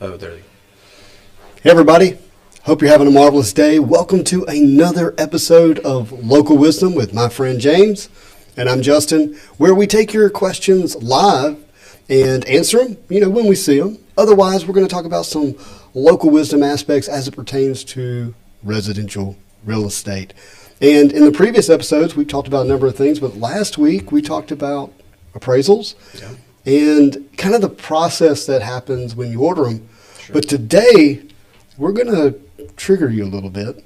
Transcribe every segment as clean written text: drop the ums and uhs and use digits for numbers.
Oh, there you go. Hey everybody, hope you're having a marvelous day. Welcome to another episode of Local Wisdom with my friend James, and I'm Justin, where we take your questions live and answer them, when we see them. Otherwise, we're going to talk about some local wisdom aspects as it pertains to residential real estate. And in the previous episodes, we talked about a number of things, but last week we talked about appraisals and kind of the process that happens when you order them. Sure. But today, we're going to trigger you a little bit.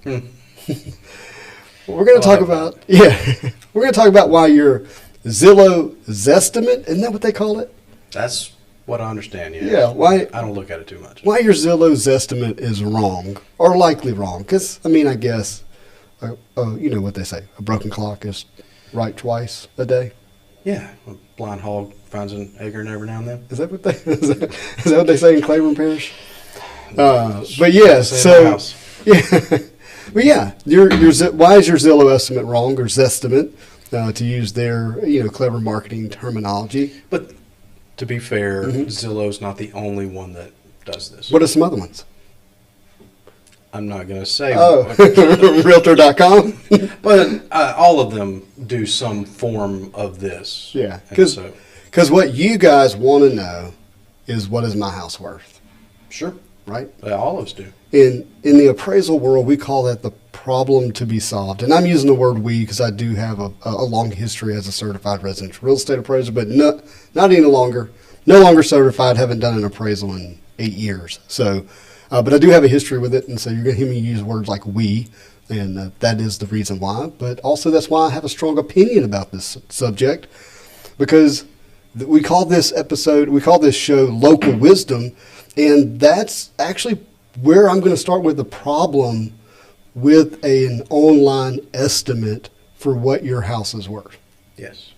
We're going to talk about, we're going to talk about why your Zillow Zestimate, isn't that what they call it? That's what I understand, Yeah, why? I don't look at it too much. Why your Zillow Zestimate is wrong, or likely wrong. Because, I guess, you know what they say, a broken clock is right twice a day. Yeah. A blind hog finds an acorn every now and then. Is that what is that what they say in Claiborne Parish? But yeah, so yeah, why is your Zillow estimate wrong, or Zestimate, to use their clever marketing terminology? But to be fair, Zillow's not the only one that does this. What are some other ones? I'm not going to say. Oh, Realtor.com. But all of them do some form of this. Yeah, because what you guys want to know is, what is my house worth? Sure. Right? All of us do. In the appraisal world, we call that the problem to be solved. And I'm using the word we because I do have a long history as a certified residential real estate appraiser, but not any longer. No longer certified, haven't done an appraisal in 8 years. So, but I do have a history with it, and so you're going to hear me use words like we, and that is the reason why. But also that's why I have a strong opinion about this subject, because we call this show Local Wisdom, and that's actually where I'm going to start with the problem with an online estimate for what your house is worth. Yes.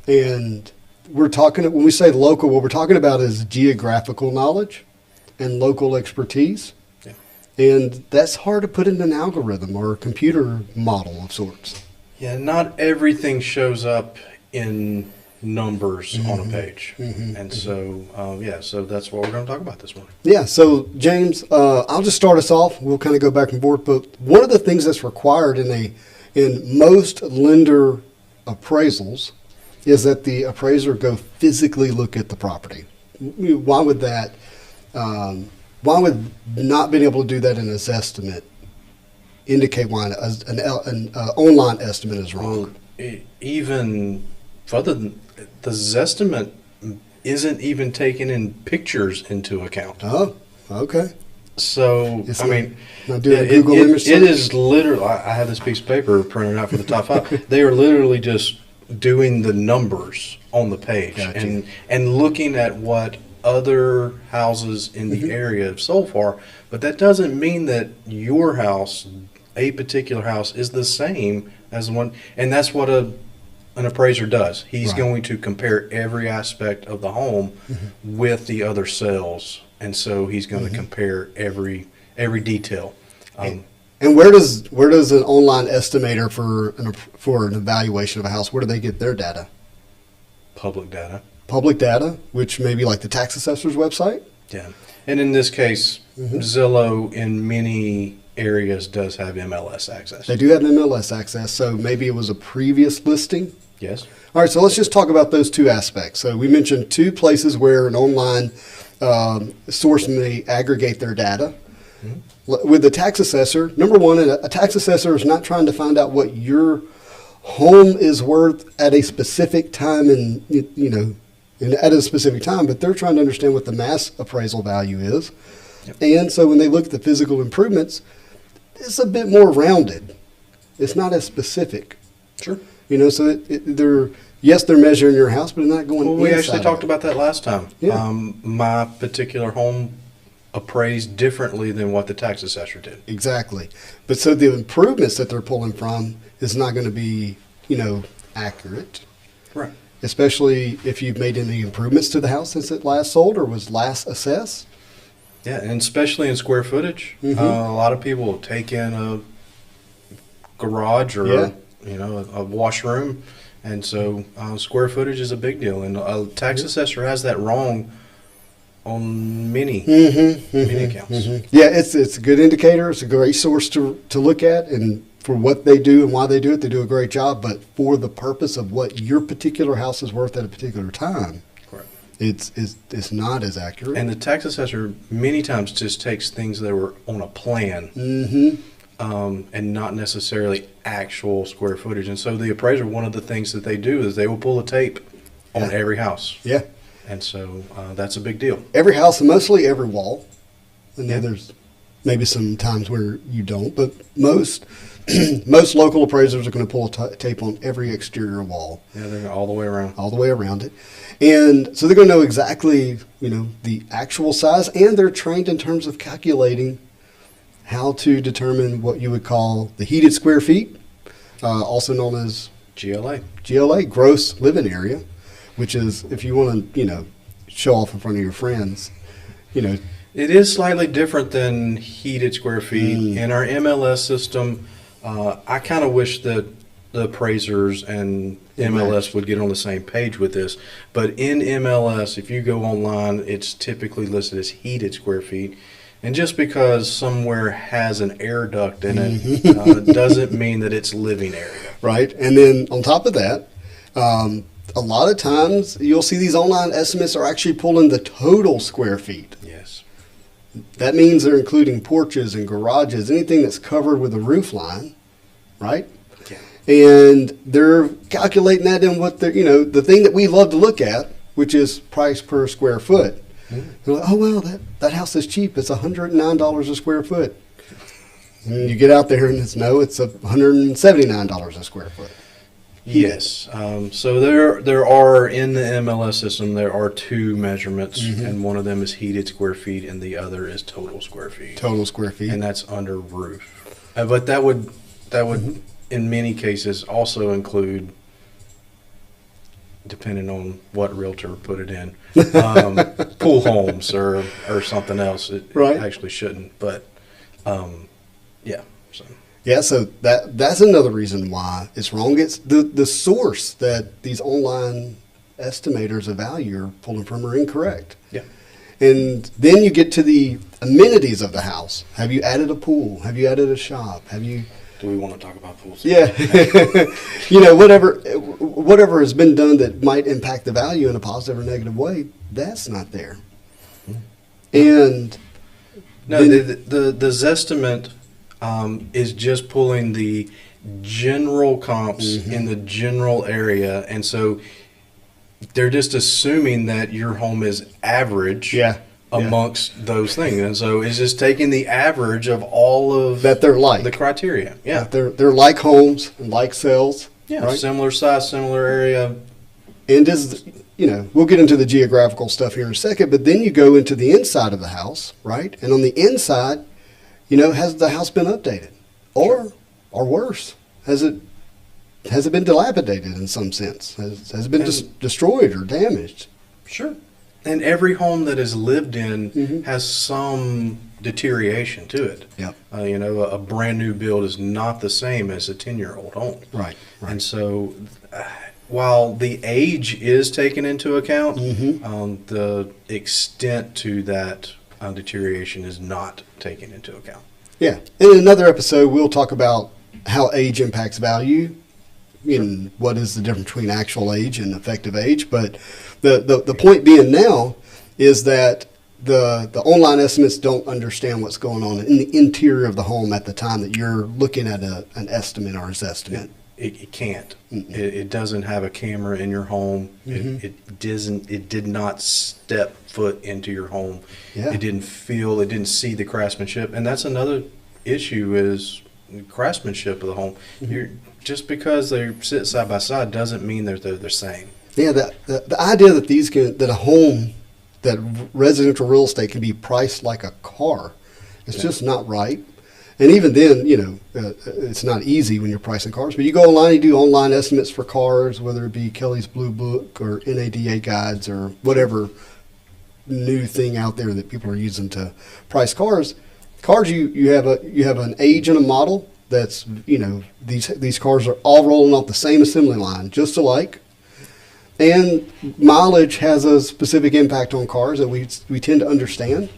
And when we say local, what we're talking about is geographical knowledge and local expertise. Yeah. And that's hard to put in an algorithm or a computer model of sorts. Yeah, not everything shows up in numbers on a page. And so, so that's what we're going to talk about this morning. Yeah, so James, I'll just start us off. We'll kind of go back and forth. But one of the things that's required in most lender appraisals is that the appraiser go physically look at the property. Why would that? Why would not being able to do that in a Zestimate indicate why an online estimate is wrong? Well, even further than the Zestimate isn't even taking in pictures into account. Oh, okay. So, it is literally, I have this piece of paper printed out for the top five. They are literally just doing the numbers on the page. Gotcha. and looking at what other houses in the area have sold for, but that doesn't mean that your house, a particular house, is the same as the one, and that's what an appraiser does. He's going to compare every aspect of the home with the other sales, and so he's going to compare every detail. And where does an online estimator for an evaluation of a house, where do they get their data? Public data, which may be like the tax assessor's website? Yeah. And in this case, Zillow in many areas does have MLS access. They do have MLS access, so maybe it was a previous listing? Yes. All right, so let's just talk about those two aspects. So we mentioned two places where an online source may aggregate their data. With the tax assessor, number one, a tax assessor is not trying to find out what your home is worth at a specific time at a specific time, but they're trying to understand what the mass appraisal value is. Yep. And so when they look at the physical improvements, it's a bit more rounded. It's not as specific. Sure. So they're measuring your house, but they're not going inside. Well, we actually talked about that last time. Yeah. My particular home appraised differently than what the tax assessor did. Exactly. But so the improvements that they're pulling from is not going to be, accurate. Right. Especially if you've made any improvements to the house since it last sold or was last assessed. Yeah, and especially in square footage. A lot of people will take in a garage or a washroom, and so square footage is a big deal. And a tax assessor has that wrong on many accounts. Yeah, it's a good indicator. It's a great source to look at, and for what they do and why they do it, they do a great job. But for the purpose of what your particular house is worth at a particular time, Correct. It's not as accurate. And the tax assessor many times just takes things that were on a plan, and not necessarily actual square footage. And so the appraiser, one of the things that they do is they will pull a tape on every house. Yeah. And so that's a big deal. Every house, and mostly every wall. And then there's maybe some times where you don't, but most local appraisers are going to pull a tape on every exterior wall. Yeah, they're all the way around. All the way around it. And so they're going to know exactly, the actual size, and they're trained in terms of calculating how to determine what you would call the heated square feet, also known as GLA, gross living area, which is, if you want to, show off in front of your friends, It is slightly different than heated square feet. In our MLS system, I kind of wish that the appraisers and MLS would get on the same page with this. But in MLS, if you go online, it's typically listed as heated square feet. And just because somewhere has an air duct in it doesn't mean that it's living area. Right. And then on top of that, a lot of times you'll see these online estimates are actually pulling the total square feet. Yes. That means they're including porches and garages, anything that's covered with a roof line, right? Yeah. And they're calculating that in what they're, the thing that we love to look at, which is price per square foot. They're like, oh, well, that house is cheap. It's $109 a square foot. And you get out there and it's $179 a square foot. Yes. So there are, in the MLS system, there are two measurements, and one of them is heated square feet, and the other is total square feet. Total square feet. And that's under roof. But that would in many cases also include, depending on what realtor put it in, pool homes or something else. It actually shouldn't. But yeah. So. Yeah, so that's another reason why it's wrong. It's the source that these online estimators of value are pulling from are incorrect. Yeah. And then you get to the amenities of the house. Have you added a pool? Have you added a shop? Do we want to talk about pools? Yeah. Whatever has been done that might impact the value in a positive or negative way, that's not there. And no, the Zestimate is just pulling the general comps in the general area, and so they're just assuming that your home is average amongst those things, and so it's just taking the average of all of that they're like the criteria. Yeah, they're like homes and like cells. Yeah, right? Similar size, similar area, and we'll get into the geographical stuff here in a second, but then you go into the inside of the house, right? And on the inside, has the house been updated? Or worse, has it been dilapidated in some sense? Has it been destroyed or damaged? Sure. And every home that is lived in has some deterioration to it. Yep. A brand new build is not the same as a 10-year-old home. Right. And so while the age is taken into account, the extent to that deterioration is not taken into account. Yeah. In another episode, we'll talk about how age impacts value and what is the difference between actual age and effective age. But the point being now is that the online estimates don't understand what's going on in the interior of the home at the time that you're looking at an estimate or a Zestimate. It can't. It doesn't have a camera in your home. It did not step foot into your home. Yeah. It didn't see the craftsmanship. And that's another issue is craftsmanship of the home. Just because they sit side by side doesn't mean they're the same. Yeah, the idea that residential real estate can be priced like a car, it's just not right. And even then, it's not easy when you're pricing cars. But you go online, you do online estimates for cars, whether it be Kelly's Blue Book or NADA guides or whatever new thing out there that people are using to price cars. Cars, you have an age and a model. That's these cars are all rolling off the same assembly line, just alike. And mileage has a specific impact on cars that we tend to understand.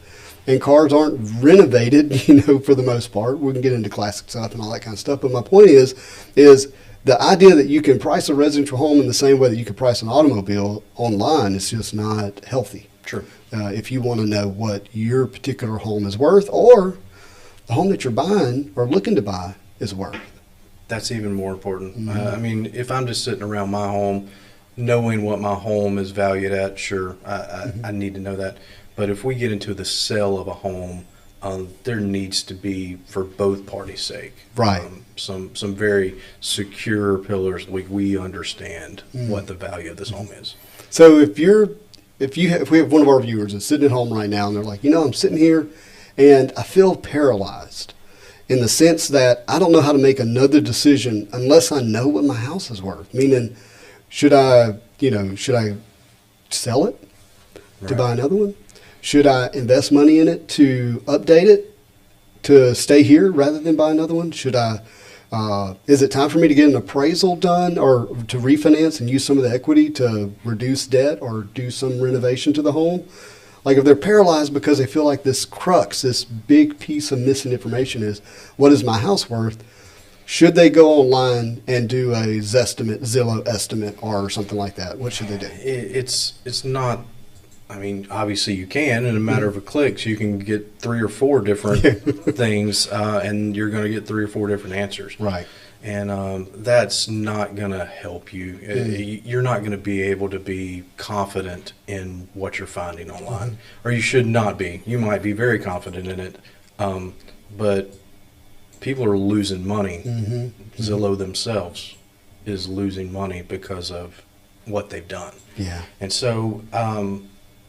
And cars aren't renovated, for the most part. We can get into classic stuff and all that kind of stuff. But my point is the idea that you can price a residential home in the same way that you can price an automobile online is just not healthy. True. If you want to know what your particular home is worth, or the home that you're buying or looking to buy is worth. That's even more important. If I'm just sitting around my home, knowing what my home is valued at, sure, I need to know that. But if we get into the sale of a home, there needs to be, for both parties' sake, right, some very secure pillars. We understand what the value of this home is. So if we have one of our viewers that's sitting at home right now and they're like, I'm sitting here and I feel paralyzed in the sense that I don't know how to make another decision unless I know what my house is worth. Meaning, should I sell it to buy another one? Should I invest money in it to update it to stay here rather than buy another one? Should I? Is it time for me to get an appraisal done or to refinance and use some of the equity to reduce debt or do some renovation to the home? Like if they're paralyzed because they feel like this crux, this big piece of missing information is, what is my house worth? Should they go online and do a Zillow estimate or something like that? What should they do? It's not. Obviously you can, in a matter of a click, so you can get 3 or 4 different things, and you're going to get 3 or 4 different answers. Right. And that's not going to help you. You're not going to be able to be confident in what you're finding online, or you should not be. You might be very confident in it, but people are losing money. Zillow themselves is losing money because of what they've done. Yeah. And so,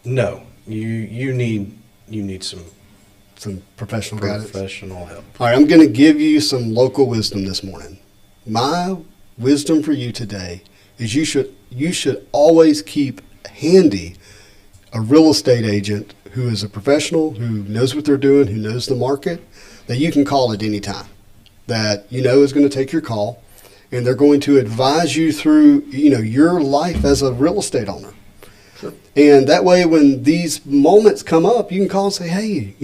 no, you need some professional guidance. Professional help. All right, I'm going to give you some local wisdom this morning. My wisdom for you today is you should always keep handy a real estate agent who is a professional, who knows what they're doing, who knows the market, that you can call at any time, that is going to take your call, and they're going to advise you through your life as a real estate owner. Sure. And that way, when these moments come up, you can call and say, "Hey,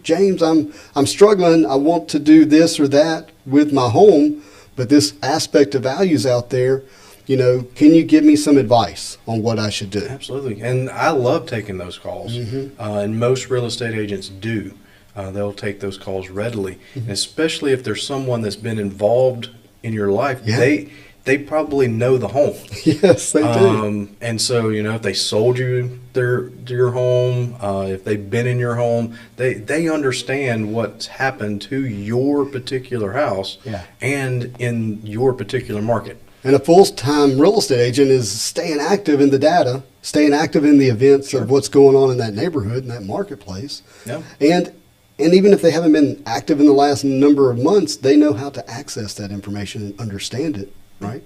James, I'm struggling. I want to do this or that with my home, but this aspect of value's out there. Can you give me some advice on what I should do?" Absolutely. And I love taking those calls. And most real estate agents do. They'll take those calls readily, and especially if there's someone that's been involved in your life. Yeah. They probably know the home. Yes, they do. And so, if they sold you your home, if they've been in your home, they understand what's happened to your particular house and in your particular market. And a full-time real estate agent is staying active in the data, staying active in the events of what's going on in that neighborhood, in that marketplace. Yeah. And even if they haven't been active in the last number of months, they know how to access that information and understand it. Right.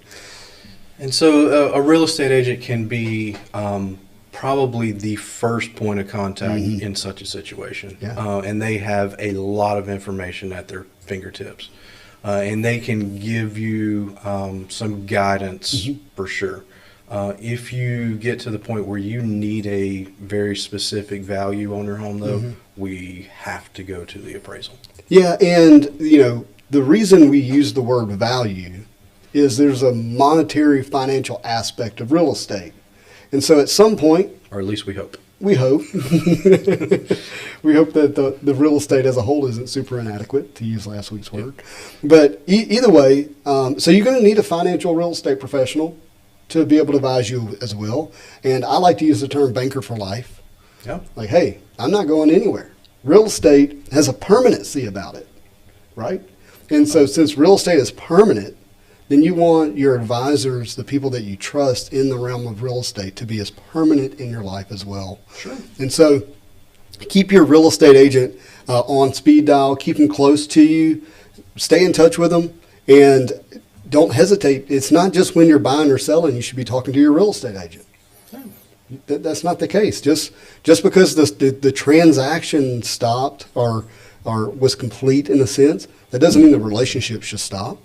And so a real estate agent can be probably the first point of contact in such a situation. Yeah. And they have a lot of information at their fingertips. And they can give you some guidance for sure. If you get to the point where you need a very specific value on your home, though, we have to go to the appraisal. Yeah, and, the reason we use the word value is there's a monetary financial aspect of real estate. And so at some point, or at least we hope. We hope that the real estate as a whole isn't super inadequate, to use last week's word. But either way, so you're going to need a financial real estate professional to be able to advise you as well. And I like to use the term banker for life. Yeah. Like, hey, I'm not going anywhere. Real estate has a permanency about it, right? And so since real estate is permanent, then you want your advisors, the people that you trust in the realm of real estate, to be as permanent in your life as well. Sure. And so keep your real estate agent on speed dial, keep them close to you, stay in touch with them, and don't hesitate. It's not just when you're buying or selling you should be talking to your real estate agent. That's not the case. Just because the transaction stopped or was complete in a sense, that doesn't mean the relationship should stop.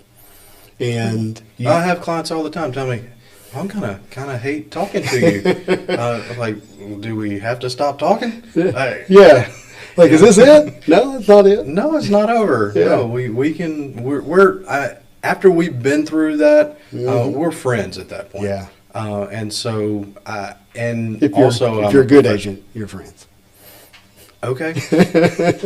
And I have clients all the time tell me, I'm gonna kind of hate talking to you. Like, do we have to stop talking? Yeah. Like, is this it? No, it's not it. No, it's not over. Yeah. No, we can. After we've been through that, we're friends at that point. Yeah. And so, and If you're, also, if you're a good agent, you're friends. Okay.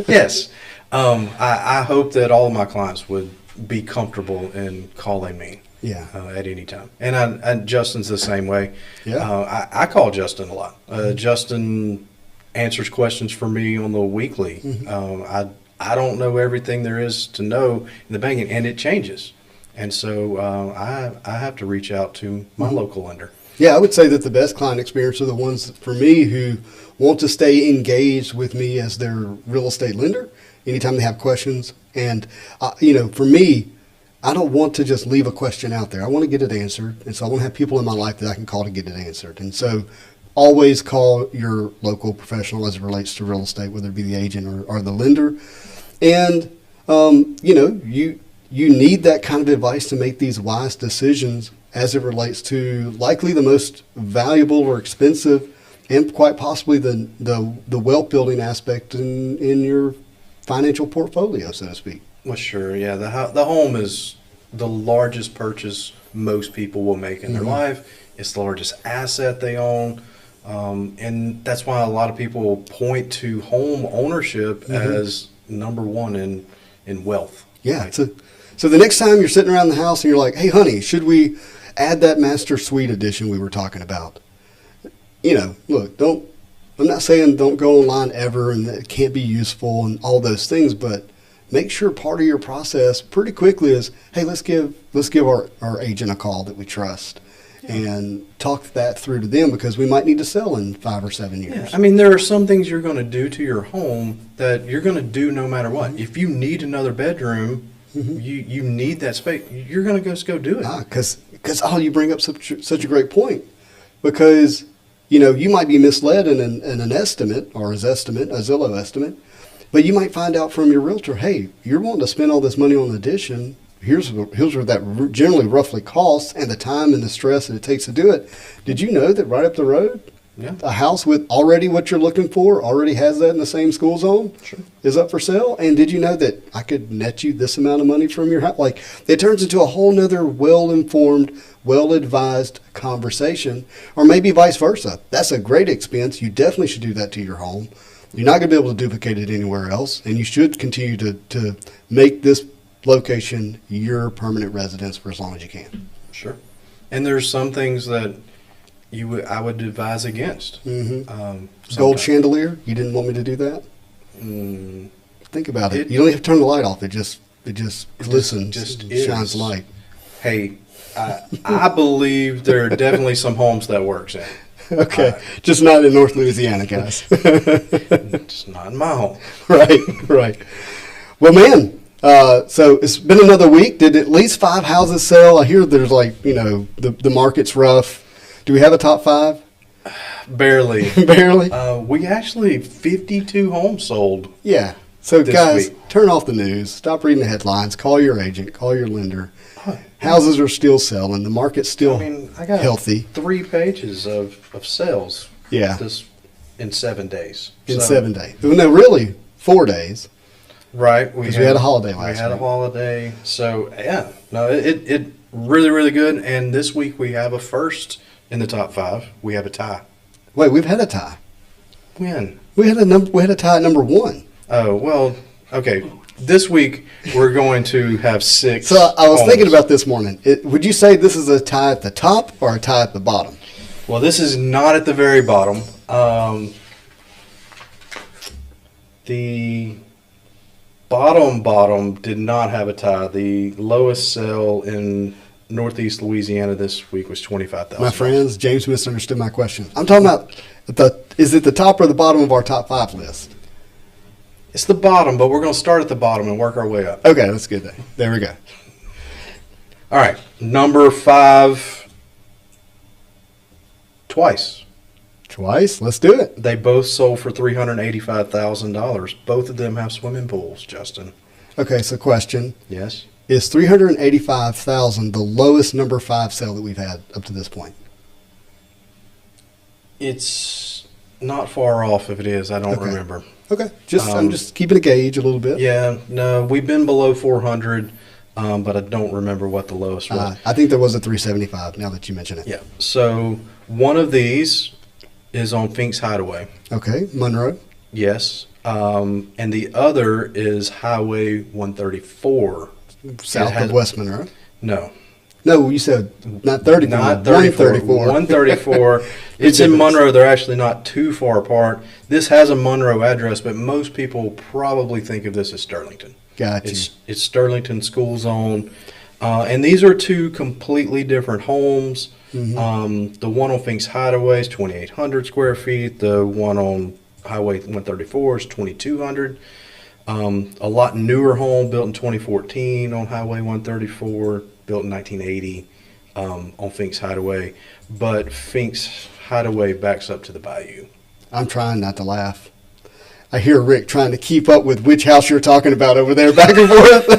Yes. I hope that all of my clients would be comfortable in calling me. Yeah. At any time. And Justin's the same way. Yeah. I call Justin a lot. Justin answers questions for me on the weekly. I don't know everything there is to know in the banking, and it changes. And so I have to reach out to my local lender. Yeah, I would say that the best client experience are the ones for me who want to stay engaged with me as their real estate lender anytime they have questions. And, for me, I don't want to just leave a question out there. I want to get it answered. And so I want to have people in my life that I can call to get it answered. And so always call your local professional as it relates to real estate, whether it be the agent or the lender. And, you need that kind of advice to make these wise decisions as it relates to likely the most valuable or expensive and quite possibly the wealth building aspect in your financial portfolio, so to speak. Well, sure. Yeah. The home is the largest purchase most people will make in their life. It's the largest asset they own. And that's why a lot of people point to home ownership as number one in wealth. Yeah. Right? So the next time you're sitting around the house and you're like, hey, honey, should we add that master suite edition we were talking about? Look, I'm not saying don't go online ever and that it can't be useful and all those things, but make sure part of your process pretty quickly is, hey, let's give our agent a call that we trust and talk that through to them because we might need to sell in 5 or 7 years. Yeah. I mean, there are some things you're going to do to your home that you're going to do no matter what. If you need another bedroom, you need that space, you're going to go do it. Because you bring up such a great point because, you might be misled in an estimate or a Zillow estimate, but you might find out from your realtor, hey, you're wanting to spend all this money on the addition. Here's what that generally roughly costs and the time and the stress that it takes to do it. Did you know that right up the road, a house with already what you're looking for already has that in the same school zone is up for sale? And did you know that I could net you this amount of money from your house? Like, it turns into a whole nother well-informed, well-advised conversation, or maybe vice versa. That's a great expense. You definitely should do that to your home. You're not going to be able to duplicate it anywhere else, and you should continue to make this location your permanent residence for as long as you can. Sure. And there's some things that I would advise against. Gold chandelier? You didn't want me to do that? Think about it. You don't have to turn the light off. It just glistens, just shines light. Hey, I believe there are definitely some homes that works in. Okay, just not in North Louisiana, guys. Just not in my home. Right. Well, man, so it's been another week. Did at least 5 houses sell? I hear there's the market's rough. Do we have a top 5? Barely. Barely? We actually 52 homes sold. Yeah. So guys, week. Turn off the news. Stop reading the headlines. Call your agent. Call your lender. Houses are still selling. The market's still I got healthy. 3 pages of sales. Yeah. In 7 days. In 7 days. Well, no, really, 4 days. Right. Because we had a holiday last week. We had a holiday. So, yeah. No, it really, really good. And this week we have a first in the top 5. We have a tie. Wait, we've had a tie. When? We had a tie at number 1. Oh, well, okay. This week we're going to have 6. So I was thinking about this morning. Would you say this is a tie at the top or a tie at the bottom? Well, this is not at the very bottom. The bottom did not have a tie. The lowest sale in Northeast Louisiana this week was $25,000. My friends, James misunderstood my question. I'm talking about is it the top or the bottom of our top 5 list? It's the bottom, but we're going to start at the bottom and work our way up. Okay, that's good. There we go. All right, number 5, twice. Twice? Let's do it. They both sold for $385,000. Both of them have swimming pools, Justin. Okay, so question. Yes? Is $385,000 the lowest number 5 sale that we've had up to this point? It's not far off if it is. I don't remember. Okay. I'm just keeping a gauge a little bit. Yeah, no, we've been below 400, but I don't remember what the lowest was. I think there was a 375 now that you mention it. Yeah. So one of these is on Fink's Hideaway. Okay. Monroe. Yes. And the other is Highway 134. South of West Monroe? No. No, you said not 34. Not 34. 134. 134. It's in Monroe. They're actually not too far apart. This has a Monroe address, but most people probably think of this as Sterlington. Gotcha. It's Sterlington School Zone. And these are two completely different homes. Mm-hmm. The one on Fink's Hideaway is 2,800 square feet. The one on Highway 134 is 2,200. A lot newer home built in 2014 on Highway 134, built in 1980 on Fink's Hideaway. But Fink's Hideaway backs up to the bayou. I'm trying not to laugh. I hear Rick trying to keep up with which house you're talking about over there, back and forth.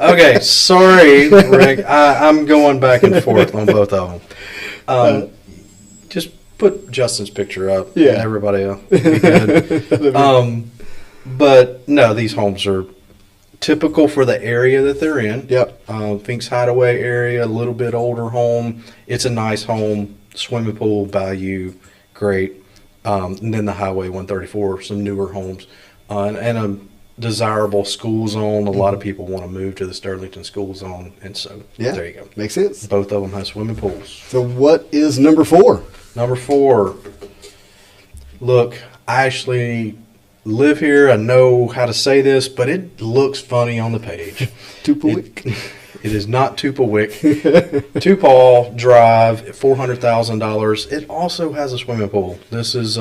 Okay, sorry, Rick. I'm going back and forth on both of them. Just put Justin's picture up. Yeah. And everybody will be good. But no, these homes are typical for the area that they're in. Yep. Fink's Hideaway area, a little bit older home. It's a nice home, swimming pool, bayou, great. And then the Highway 134, some newer homes, and a desirable school zone. A lot of people want to move to the Sterlington School Zone, and so there you go. Makes sense. Both of them have swimming pools. So what is number 4? Number 4. Look, I actually live here. I know how to say this, but it looks funny on the page. Tupawick. It is not Tupawick. Tupal Drive, $400,000. It also has a swimming pool. This is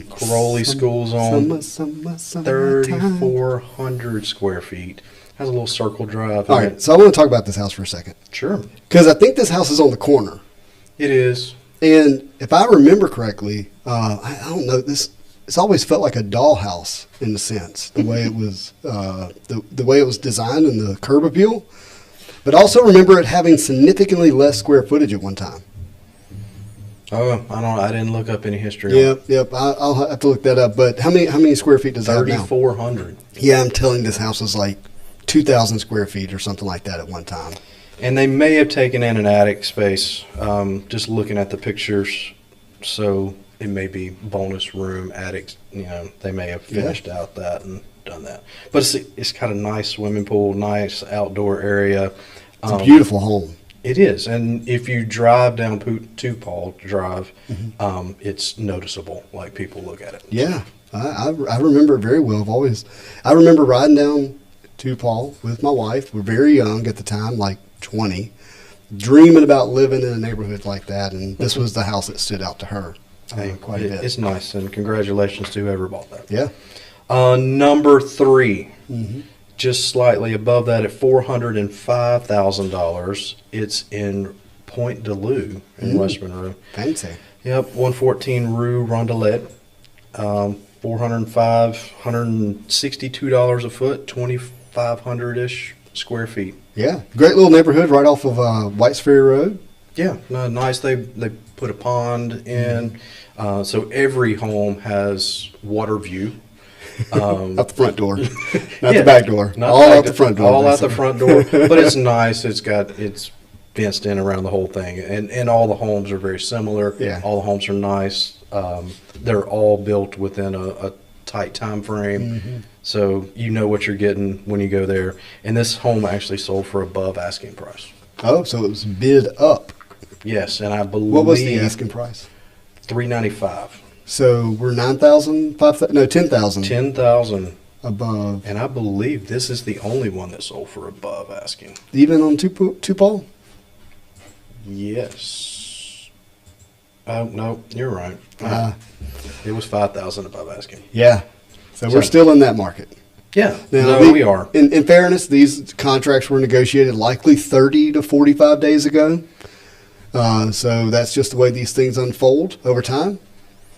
Crowley School Zone, 3,400 square feet. Has a little circle drive. All right, so I want to talk about this house for a second. Sure. Because I think this house is on the corner. It is. And if I remember correctly, I don't know, it's always felt like a dollhouse in a sense, the way it was the way it was designed and the curb appeal. But also remember it having significantly less square footage at one time. Oh, I didn't look up any history. Yep. I'll have to look that up. But how many square feet does it have now? 3,400. Yeah, I'm telling this house was like 2,000 square feet or something like that at one time. And they may have taken in an attic space, just looking at the pictures. So it may be bonus room, attics. They may have finished out that and done that. But it's got a nice swimming pool, nice outdoor area. It's a beautiful home. It is. And if you drive down Tupal Drive, it's noticeable. Like, people look at it. Yeah. I remember it very well. I remember riding down Tupal with my wife. We're very young at the time, like 20, dreaming about living in a neighborhood like that. And this was the house that stood out to her quite a bit. It's nice. And congratulations to whoever bought that. Yeah. Number 3, just slightly above that at $405,000. It's in Point de Lou in West Monroe. Fancy. Yep, 114 Rue Rondelet. $162 a foot, 2,500-ish square feet. Yeah, great little neighborhood right off of Whites Ferry Road. Yeah, nice. They put a pond in, so every home has water view. Out the front door, not the back door. All out the front door. All out the front door. But it's nice. It's fenced in around the whole thing, and all the homes are very similar. Yeah. All the homes are nice. They're all built within a tight time frame, so you know what you're getting when you go there. And this home actually sold for above asking price. Oh, so it was bid up. Yes, and I believe. What was the asking price? $395. So we're 9,000, 5,000, no, 10,000. 10,000 above. And I believe this is the only one that sold for above asking. Even on Tupal? Yes. Oh, no, you're right. It was 5,000 above asking. Yeah. So we're still in that market. Yeah, now, we are. In fairness, these contracts were negotiated likely 30 to 45 days ago. So that's just the way these things unfold over time.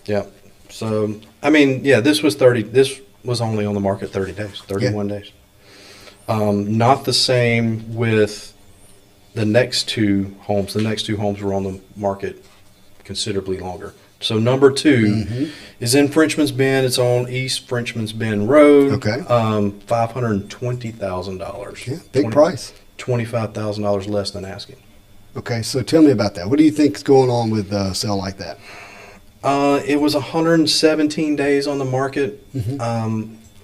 Yeah. So, I mean, this was only on the market 30 days, 31 days. Not the same with the next two homes. The next two homes were on the market considerably longer. So number 2 is in Frenchman's Bend. It's on East Frenchman's Bend Road. Okay. $520,000. Yeah, big price. $25,000 less than asking. Okay, so tell me about that. What do you think is going on with a sale like that? It was 117 days on the market.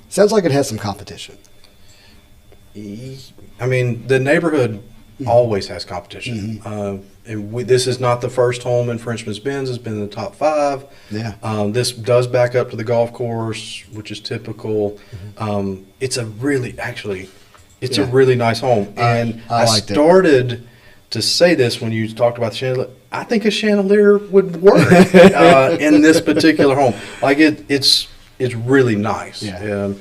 Sounds like it has some competition. I mean, the neighborhood always has competition. This is not the first home in Frenchman's Bend. It's been in the top 5. Yeah. This does back up to the golf course, which is typical. It's a really nice home. And I liked started to say this when you talked about the chandelier. I think a chandelier would work in this particular home. Like it's really nice. Yeah.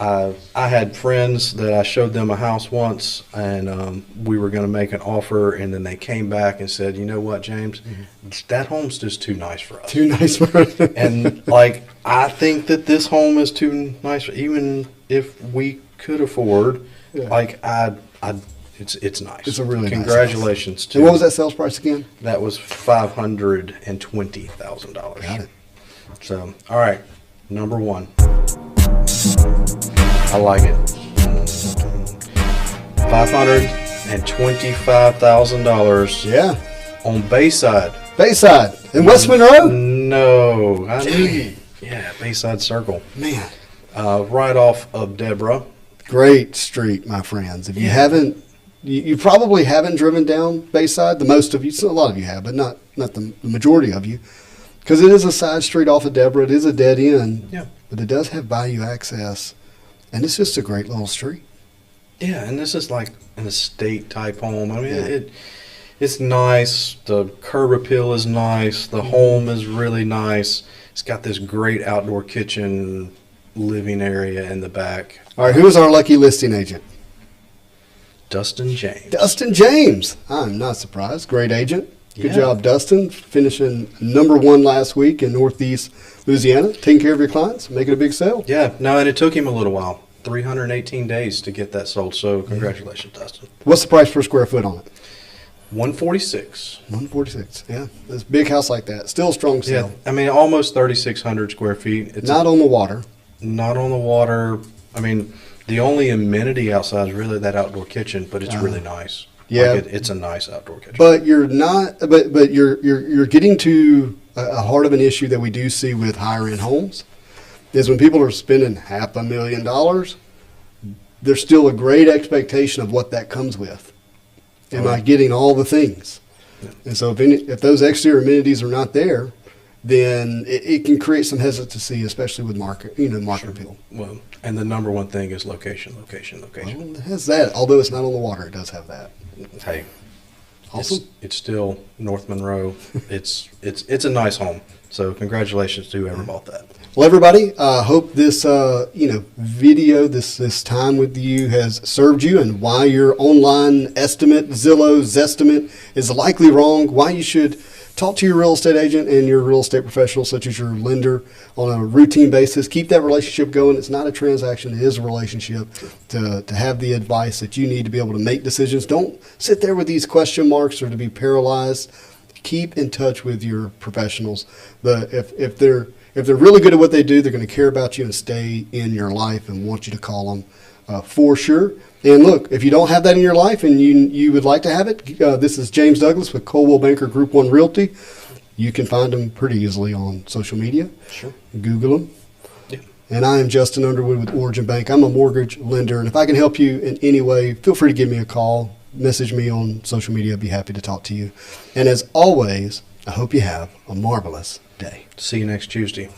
I had friends that I showed them a house once, and we were going to make an offer, and then they came back and said, "You know what, James, that home's just too nice for us." Too nice for us. And like, I think that this home is too nice, even if we could afford. Yeah. Like, it's nice. It's a really congratulations nice house. to. And what was that sales price again? That was $520,000. Got it. So, all right, number 1. I like it. $525,000. Yeah. On Bayside. Bayside in West Monroe? No, I knew you. Yeah, Bayside Circle. Man. Right off of Deborah. Great street, my friends. If you haven't, you probably haven't driven down Bayside. The most of you, a lot of you have, but not the majority of you, because it is a side street off of Deborah. It is a dead end. Yeah. But it does have bayou access, and it's just a great little street. Yeah, and this is like an estate type home. I mean, it's nice. The curb appeal is nice. The home is really nice. It's got this great outdoor kitchen, living area in the back. All right, who is our lucky listing agent? Dustin James. Dustin James. I'm not surprised. Great agent. Good Yeah. job, Dustin. Finishing number 1 last week in Northeast Louisiana. Taking care of your clients, making a big sale. Yeah, no, and it took him a little while. 318 days to get that sold. So congratulations, Dustin. What's the price per square foot on it? $146. $146. Yeah, this big house like that, still a strong sale. Yeah, I mean, almost 3,600 square feet. It's Not on the water. not on the water. I mean, the only amenity outside is really that outdoor kitchen, but it's really nice. Yeah. Like it's a nice outdoor kitchen. But you're not. But you're getting to a heart of an issue that we do see with higher end homes, is when people are spending $500,000, there's still a great expectation of what that comes with. Am I getting all the things? Yeah. And so if those exterior amenities are not there, then it can create some hesitancy, especially with market appeal. Well, and the number one thing is location. Well, it has that. Although it's not on the water, it does have that. Hey, Awesome. It's still North Monroe. it's a nice home. So congratulations to whoever bought that. Well, everybody, hope this video, this time with you has served you, and why your online estimate, Zillow's estimate, is likely wrong. Why you should talk to your real estate agent and your real estate professional, such as your lender, on a routine basis. Keep that relationship going. It's not a transaction. It is a relationship to have the advice that you need to be able to make decisions. Don't sit there with these question marks or to be paralyzed. Keep in touch with your professionals. If they're really good at what they do, they're going to care about you and stay in your life and want you to call them for sure. And look, if you don't have that in your life and you would like to have it, this is James Douglas with Coldwell Banker Group 1 Realty. You can find them pretty easily on social media. Sure. Google them. Yeah. And I am Justin Underwood with Origin Bank. I'm a mortgage lender, and if I can help you in any way, feel free to give me a call. Message me on social media. I'd be happy to talk to you. And as always, I hope you have a marvelous day. See you next Tuesday.